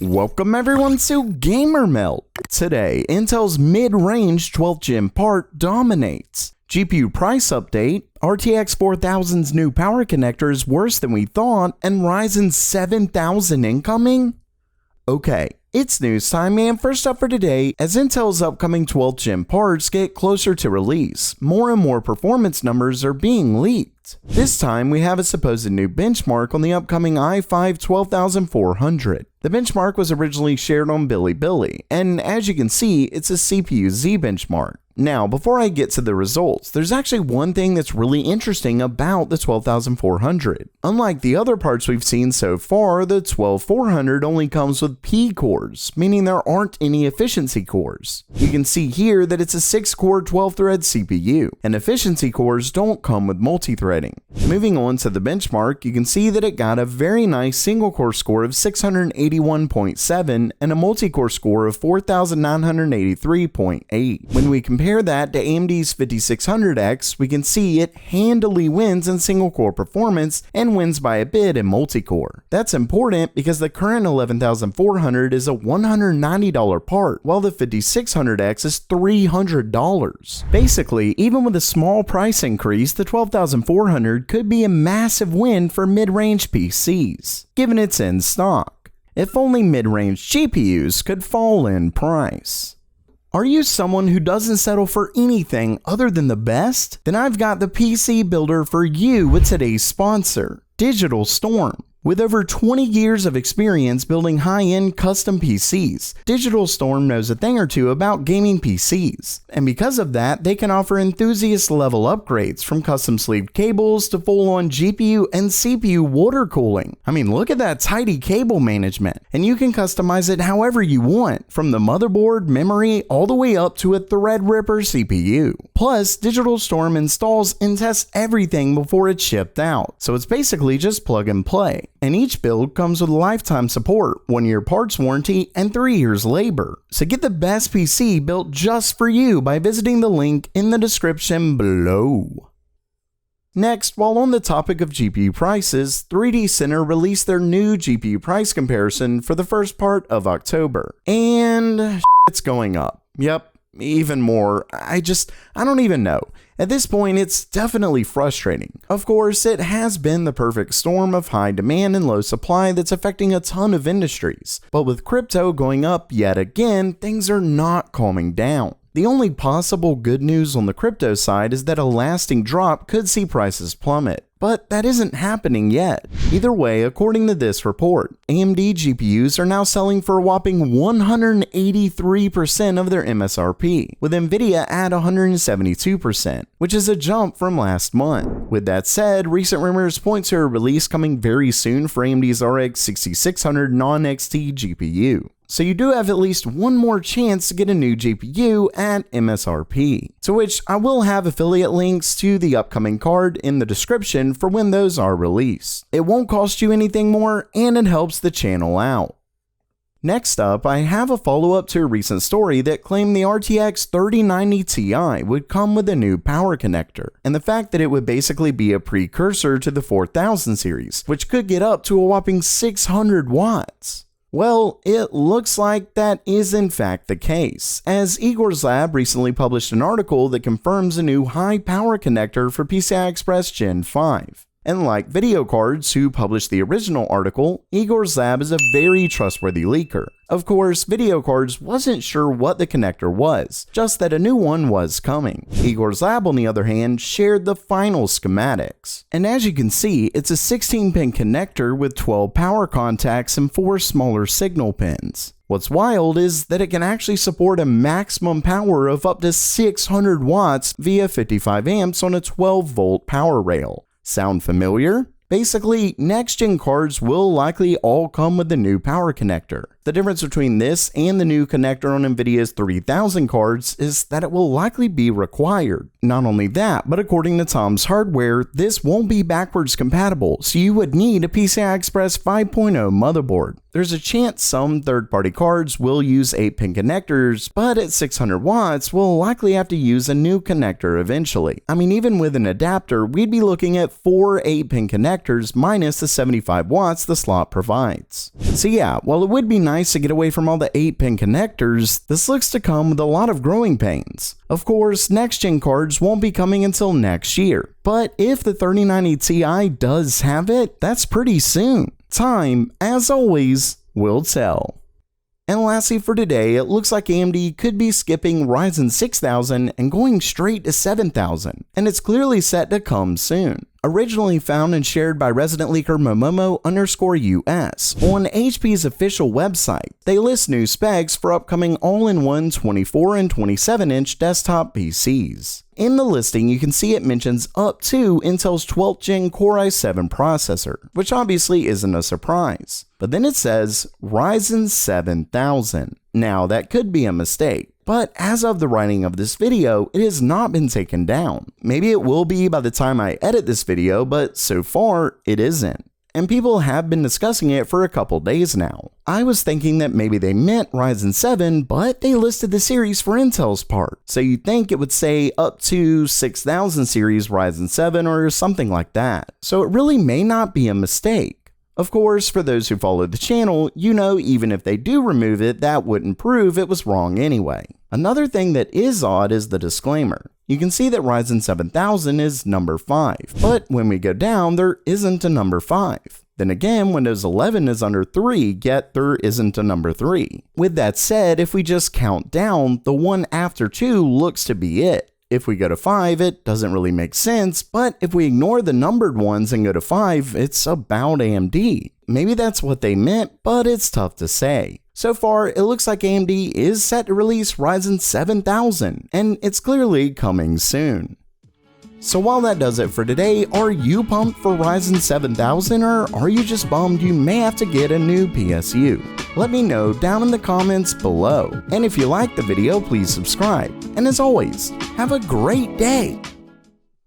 Welcome everyone to Gamer Melt. Today, Intel's mid-range 12th gen part dominates. GPU price update, RTX 4000's new power connector is worse than we thought, and Ryzen 7000 incoming? Okay, it's news time, and first up for today, as Intel's upcoming 12th gen parts get closer to release, more and more performance numbers are being leaked. This time, we have a supposed new benchmark on the upcoming i5 12400. The benchmark was originally shared on Bilibili, and as you can see, it's a CPU-Z benchmark. Now, before I get to the results, there's actually one thing that's really interesting about the 12400. Unlike the other parts we've seen so far, the 12400 only comes with P cores, meaning there aren't any efficiency cores. You can see here that it's a 6-core 12-thread CPU, and efficiency cores don't come with multi-threading. Moving on to the benchmark, you can see that it got a very nice single-core score of 681.7 and a multi-core score of 4983.8. When we compare that to AMD's 5600X, we can see it handily wins in single-core performance and wins by a bit in multi-core. That's important because the current 11400 is a $190 part, while the 5600X is $300. Basically, even with a small price increase, the 12400 could be a massive win for mid-range PCs, given it's in stock. If only mid-range GPUs could fall in price. Are you someone who doesn't settle for anything other than the best? Then I've got the PC builder for you with today's sponsor, Digital Storm. With over 20 years of experience building high-end custom PCs, Digital Storm knows a thing or two about gaming PCs, and because of that, they can offer enthusiast-level upgrades from custom-sleeved cables to full-on GPU and CPU water cooling. I mean, look at that tidy cable management, and you can customize it however you want, from the motherboard, memory, all the way up to a Threadripper CPU. Plus, Digital Storm installs and tests everything before it's shipped out, so it's basically just plug and play. And each build comes with lifetime support, 1-year parts warranty, and 3 years labor. So get the best PC built just for you by visiting the link in the description below. Next, while on the topic of GPU prices, 3D Center released their new GPU price comparison for the first part of October. And it's going up. Yep. Even more. I don't even know. At this point, it's definitely frustrating. Of course, it has been the perfect storm of high demand and low supply that's affecting a ton of industries. But with crypto going up yet again, things are not calming down. The only possible good news on the crypto side is that a lasting drop could see prices plummet. But that isn't happening yet. Either way, according to this report, AMD GPUs are now selling for a whopping 183% of their MSRP, with Nvidia at 172%, which is a jump from last month. With that said, recent rumors point to a release coming very soon for AMD's RX 6600 non-XT GPU. So you do have at least one more chance to get a new GPU at MSRP, to which I will have affiliate links to the upcoming card in the description for when those are released. It won't cost you anything more, and it helps the channel out. Next up, I have a follow-up to a recent story that claimed the RTX 3090 Ti would come with a new power connector, and the fact that it would basically be a precursor to the 4000 series, which could get up to a whopping 600 watts. Well, it looks like that is in fact the case, as Igor's Lab recently published an article that confirms a new high power connector for PCI Express Gen 5. And like Video Cards, who published the original article, Igor's Lab is a very trustworthy leaker. Of course, Video Cards wasn't sure what the connector was, just that a new one was coming. Igor's Lab, on the other hand, shared the final schematics. And as you can see, it's a 16-pin connector with 12 power contacts and 4 smaller signal pins. What's wild is that it can actually support a maximum power of up to 600 watts via 55 amps on a 12-volt power rail. Sound familiar? Basically, next-gen cards will likely all come with the new power connector. The difference between this and the new connector on Nvidia's 3000 cards is that it will likely be required. Not only that, but according to Tom's Hardware, this won't be backwards compatible, so you would need a PCI Express 5.0 motherboard. There's a chance some third-party cards will use 8-pin connectors, but at 600 watts, we'll likely have to use a new connector eventually. I mean, even with an adapter, we'd be looking at 4 8-pin connectors connectors minus the 75 watts the slot provides. So yeah, while it would be nice to get away from all the 8-pin connectors, this looks to come with a lot of growing pains. Of course, next-gen cards won't be coming until next year, but if the 3090 Ti does have it, that's pretty soon. Time, as always, will tell. And lastly for today, it looks like AMD could be skipping Ryzen 6000 and going straight to 7000, and it's clearly set to come soon. Originally found and shared by resident leaker Momomo_US on HP's official website, they list new specs for upcoming all-in-one 24 and 27-inch desktop PCs. In the listing, you can see it mentions up to Intel's 12th Gen Core i7 processor, which obviously isn't a surprise. But then it says Ryzen 7000. Now, that could be a mistake, but as of the writing of this video, it has not been taken down. Maybe it will be by the time I edit this video, but so far, it isn't. And people have been discussing it for a couple days now. I was thinking that maybe they meant Ryzen 7, but they listed the series for Intel's part. So you'd think it would say up to 6000 series Ryzen 7 or something like that. So it really may not be a mistake. Of course, for those who follow the channel, you know even if they do remove it, that wouldn't prove it was wrong anyway. Another thing that is odd is the disclaimer. You can see that Ryzen 7000 is number 5, but when we go down, there isn't a number 5. Then again, Windows 11 is under 3, yet there isn't a number 3. With that said, if we just count down, the one after 2 looks to be it. If we go to 5, it doesn't really make sense, but if we ignore the numbered ones and go to 5, it's about AMD. Maybe that's what they meant, but it's tough to say. So far, it looks like AMD is set to release Ryzen 7000, and it's clearly coming soon. So while that does it for today, are you pumped for Ryzen 7000 or are you just bummed you may have to get a new PSU? Let me know down in the comments below. And if you liked the video, please subscribe. And as always, have a great day!